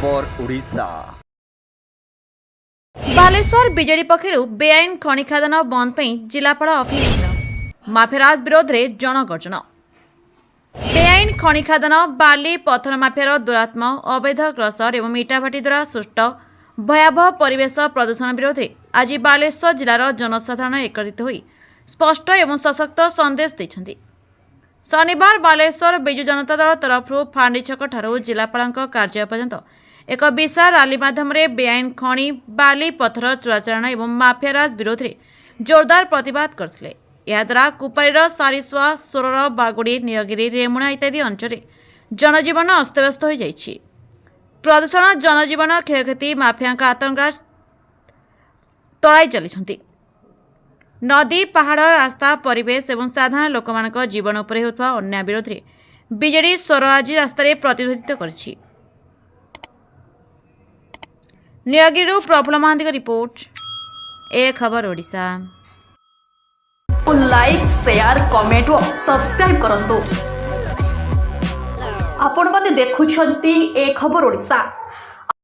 खबर ओडिशा। बालेश्वर बीजेडी पक्षर बेआईन खनि खादन बंद पर जिलापाल अफिस माफियाराज विरोध में जनगर्जन। बेआईन खनि खादन बाली पथर माफियार दुरात्म अवैध क्रसर और इटाभाटी द्वारा सृष्ट भयावह परिवेश प्रदूषण विरोध में आज बालेश्वर जिलार जनसाधारण एकत्रित हो स्पष्ट और सशक्त संदेश देते। शनिवार बालेश्वर बिजु जनता दल तरफ फांडी छक ठारू जिलापाल कार्यालय पर्यंत एक विशाल रैली माध्यम बेआईन खनि बाली पथर चोराचारण और माफियाराज विरोध में जोरदार प्रतिवाद करते। याद्वारा कुपारीर सारिसुआ सोरर बागुड़ी नीलगिरी रेमुणा इत्यादि अंचल जनजीवन अस्तव्यस्त हो जाइछि। प्रदूषण जनजीवन क्षयक्षति माफिया आतंक तलाई चली नदी पहाड़ रास्ता परिवेश और साधारण लोक जीवन उपर होता अन्याय विरोध में बीजेडी स्वर आज रास्तार प्रतिरोधित करिछि। नीलगिरी प्रफुल्ल महांती रिपोर्ट ए खबर ओडिशा। लाइक शेयर कमेंट और सब्सक्राइब करंतु। आपण माने देखुछंती ए खबर ओडिशा।